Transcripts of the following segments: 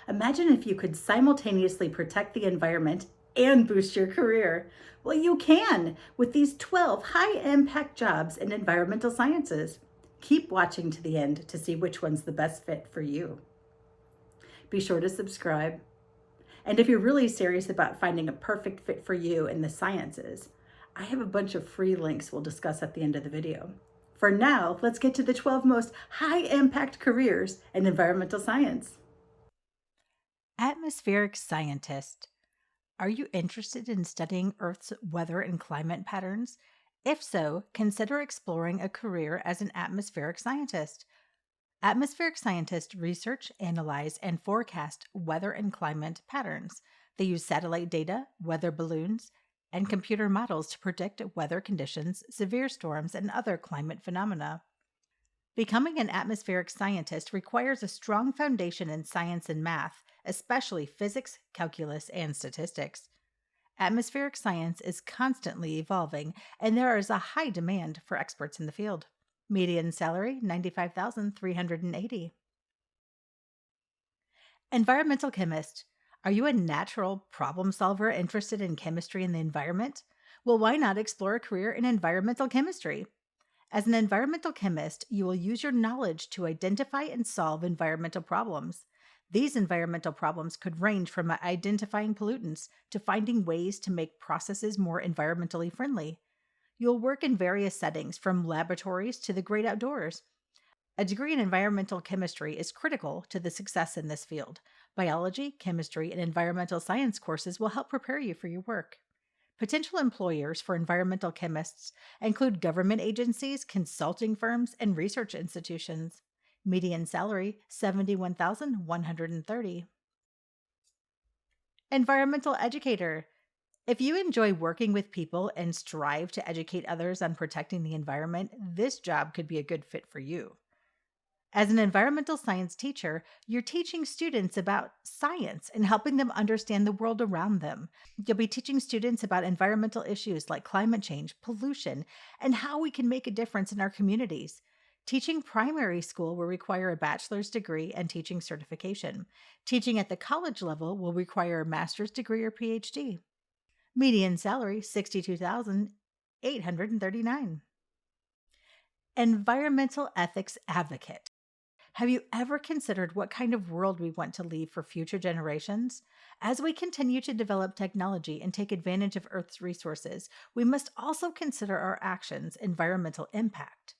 Imagine if you could simultaneously protect the environment and boost your career. Well, you can with these 12 high-impact jobs in environmental sciences. Keep watching to the end to see which one's the best fit for you. Be sure to subscribe. And if you're really serious about finding a perfect fit for you in the sciences, I have a bunch of free links we'll discuss at the end of the video. For now, let's get to the 12 most high-impact careers in environmental science. Atmospheric scientist. Are you interested in studying Earth's weather and climate patterns? If so, consider exploring a career as an atmospheric scientist. Atmospheric scientists research, analyze, and forecast weather and climate patterns. They use satellite data, weather balloons, and computer models to predict weather conditions, severe storms, and other climate phenomena. Becoming an atmospheric scientist requires a strong foundation in science and math, especially physics, calculus, and statistics. Atmospheric science is constantly evolving, and there is a high demand for experts in the field. Median salary $95,380. Environmental chemist. Are you a natural problem solver interested in chemistry and the environment? Well, why not explore a career in environmental chemistry? As an environmental chemist, you will use your knowledge to identify and solve environmental problems. These environmental problems could range from identifying pollutants to finding ways to make processes more environmentally friendly. You'll work in various settings, from laboratories to the great outdoors. A degree in environmental chemistry is critical to the success in this field. Biology, chemistry, and environmental science courses will help prepare you for your work. Potential employers for environmental chemists include government agencies, consulting firms, and research institutions. Median salary $71,130. Environmental educator. If you enjoy working with people and strive to educate others on protecting the environment, this job could be a good fit for you. As an environmental science teacher, you're teaching students about science and helping them understand the world around them. You'll be teaching students about environmental issues like climate change, pollution, and how we can make a difference in our communities. Teaching primary school will require a bachelor's degree and teaching certification. Teaching at the college level will require a master's degree or PhD. Median salary $62,839. Environmental ethics advocate. Have you ever considered what kind of world we want to leave for future generations? As we continue to develop technology and take advantage of Earth's resources, we must also consider our actions' environmental impact.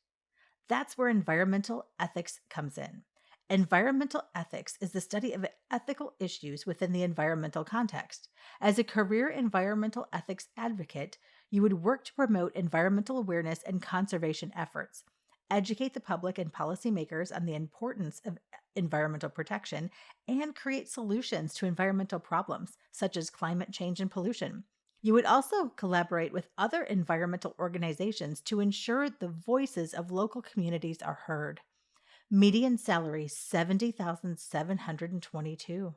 That's where environmental ethics comes in. Environmental ethics is the study of ethical issues within the environmental context. As a career environmental ethics advocate, you would work to promote environmental awareness and conservation efforts, educate the public and policymakers on the importance of environmental protection, and create solutions to environmental problems such as climate change and pollution. You would also collaborate with other environmental organizations to ensure the voices of local communities are heard. Median salary $70,722.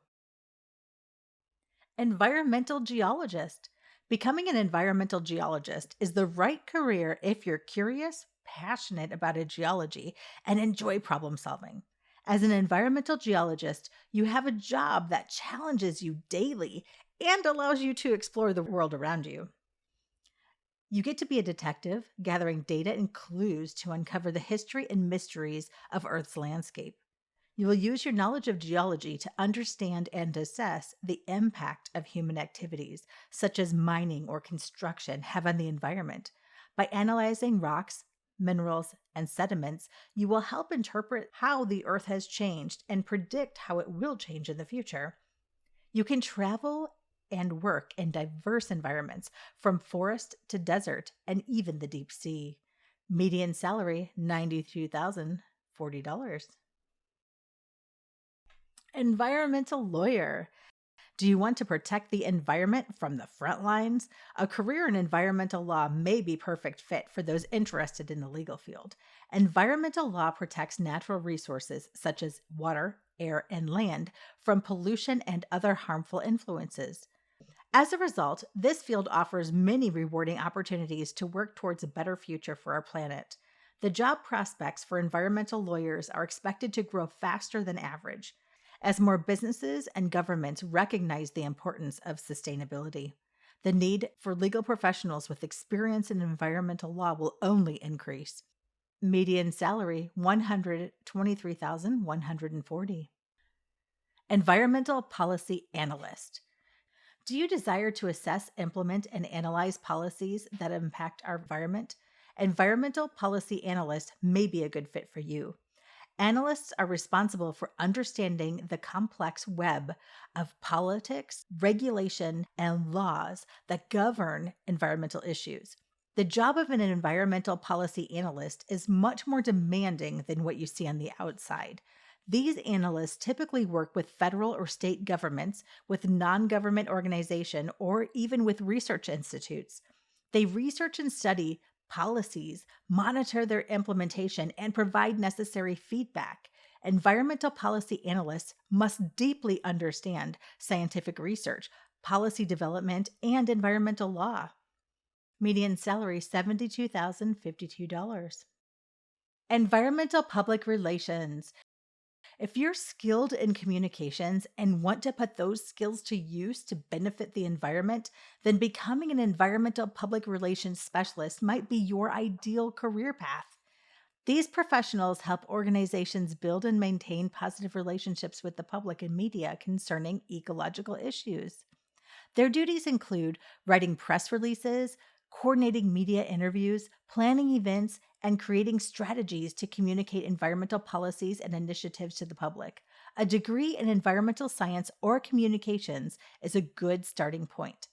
Environmental geologist. Becoming an environmental geologist is the right career if you're curious, passionate about geology, and enjoy problem solving. As an environmental geologist, you have a job that challenges you daily and allows you to explore the world around you. You get to be a detective, gathering data and clues to uncover the history and mysteries of Earth's landscape. You will use your knowledge of geology to understand and assess the impact of human activities, such as mining or construction, have on the environment. By analyzing rocks, minerals, and sediments, you will help interpret how the Earth has changed and predict how it will change in the future. You can travel and work in diverse environments, from forest to desert and even the deep sea. Median salary $92,040. Environmental lawyer. Do you want to protect the environment from the front lines? A career in environmental law may be a perfect fit for those interested in the legal field. Environmental law protects natural resources such as water, air, and land from pollution and other harmful influences. As a result, this field offers many rewarding opportunities to work towards a better future for our planet. The job prospects for environmental lawyers are expected to grow faster than average. as more businesses and governments recognize the importance of sustainability. The need for legal professionals with experience in environmental law will only increase. Median salary $123,140. Environmental Policy Analyst. Do you desire to assess, implement, and analyze policies that impact our environment? Environmental Policy Analyst may be a good fit for you. Analysts are responsible for understanding the complex web of politics, regulation, and laws that govern environmental issues. The job of an environmental policy analyst is much more demanding than what you see on the outside. These analysts typically work with federal or state governments, with non-government organizations, or even with research institutes. They research and study policies, monitor their implementation, and provide necessary feedback. Environmental policy analysts must deeply understand scientific research, policy development, and environmental law. Median salary $72,052. Environmental Public Relations. If you're skilled in communications and want to put those skills to use to benefit the environment, then becoming an environmental public relations specialist might be your ideal career path. These professionals help organizations build and maintain positive relationships with the public and media concerning ecological issues. Their duties include writing press releases, coordinating media interviews, planning events, and creating strategies to communicate environmental policies and initiatives to the public. A degree in environmental science or communications is a good starting point.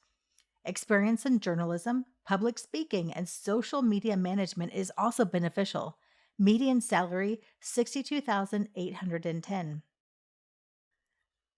Experience in journalism, public speaking, and social media management is also beneficial. Median salary $62,810.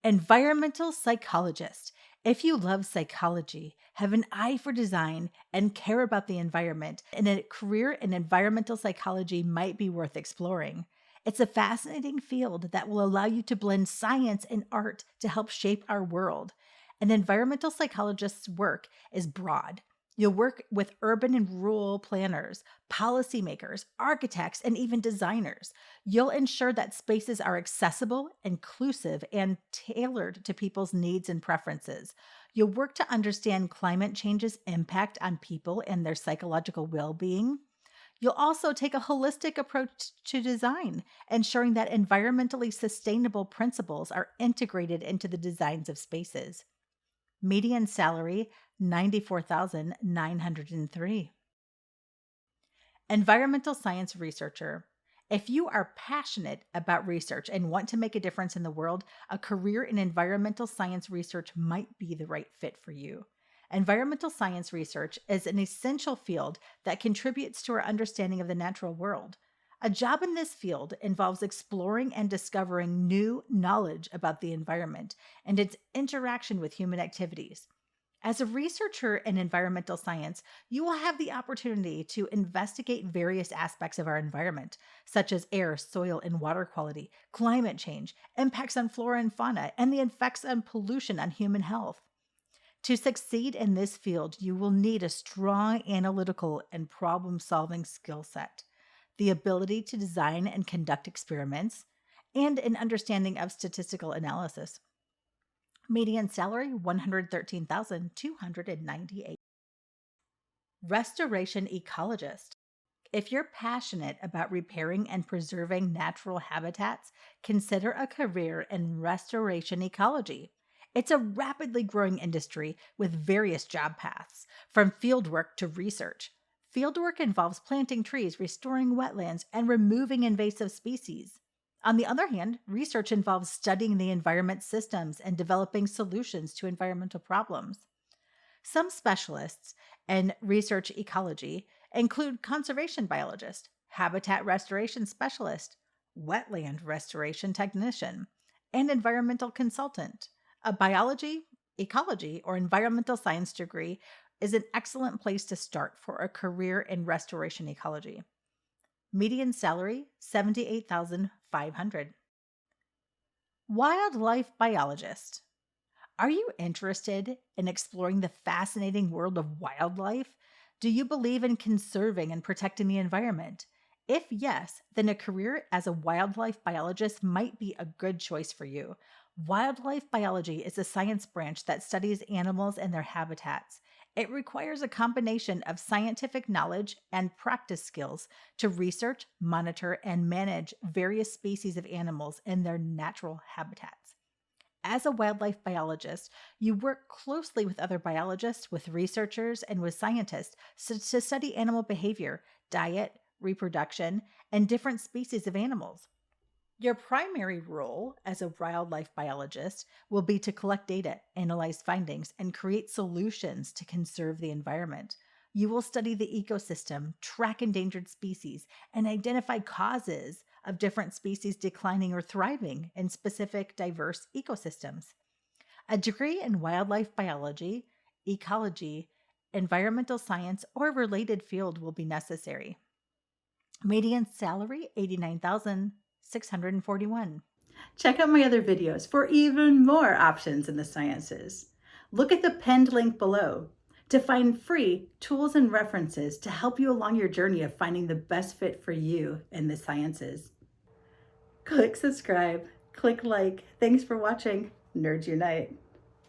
Environmental Psychologist. If you love psychology, have an eye for design, and care about the environment, and a career in environmental psychology might be worth exploring. It's a fascinating field that will allow you to blend science and art to help shape our world. An environmental psychologist's work is broad. You'll work with urban and rural planners, policymakers, architects, and even designers. You'll ensure that spaces are accessible, inclusive, and tailored to people's needs and preferences. You'll work to understand climate change's impact on people and their psychological well-being. You'll also take a holistic approach to design, ensuring that environmentally sustainable principles are integrated into the designs of spaces. Median salary $94,903. Environmental Science Researcher. If you are passionate about research and want to make a difference in the world, a career in environmental science research might be the right fit for you. Environmental science research is an essential field that contributes to our understanding of the natural world. A job in this field involves exploring and discovering new knowledge about the environment and its interaction with human activities. As a researcher in environmental science, you will have the opportunity to investigate various aspects of our environment, such as air, soil, and water quality, climate change, impacts on flora and fauna, and the effects of pollution on human health. To succeed in this field, you will need a strong analytical and problem-solving skill set, the ability to design and conduct experiments, and an understanding of statistical analysis. Median salary $113,298. Restoration Ecologist. If you're passionate about repairing and preserving natural habitats, consider a career in restoration ecology. It's a rapidly growing industry with various job paths, from fieldwork to research. Fieldwork involves planting trees, restoring wetlands, and removing invasive species. On the other hand, research involves studying the environment systems and developing solutions to environmental problems. Some specialists in research ecology include conservation biologist, habitat restoration specialist, wetland restoration technician, and environmental consultant. A biology, ecology, or environmental science degree is an excellent place to start for a career in restoration ecology. Median salary $78,500. Wildlife biologist. Are you interested in exploring the fascinating world of wildlife? Do you believe in conserving and protecting the environment? If yes, then a career as a wildlife biologist might be a good choice for you. Wildlife biology is a science branch that studies animals and their habitats. It requires a combination of scientific knowledge and practice skills to research, monitor, and manage various species of animals in their natural habitats. As a wildlife biologist, you work closely with other biologists, with researchers, and with scientists to study animal behavior, diet, reproduction, and different species of animals. Your primary role as a wildlife biologist will be to collect data, analyze findings, and create solutions to conserve the environment. You will study the ecosystem, track endangered species, and identify causes of different species declining or thriving in specific diverse ecosystems. A degree in wildlife biology, ecology, environmental science, or related field will be necessary. Median salary 89,641. Check out my other videos for even more options in the sciences. Look at the pinned link below to find free tools and references to help you along your journey of finding the best fit for you in the sciences. Click subscribe, click like. Thanks for watching. Nerds Unite.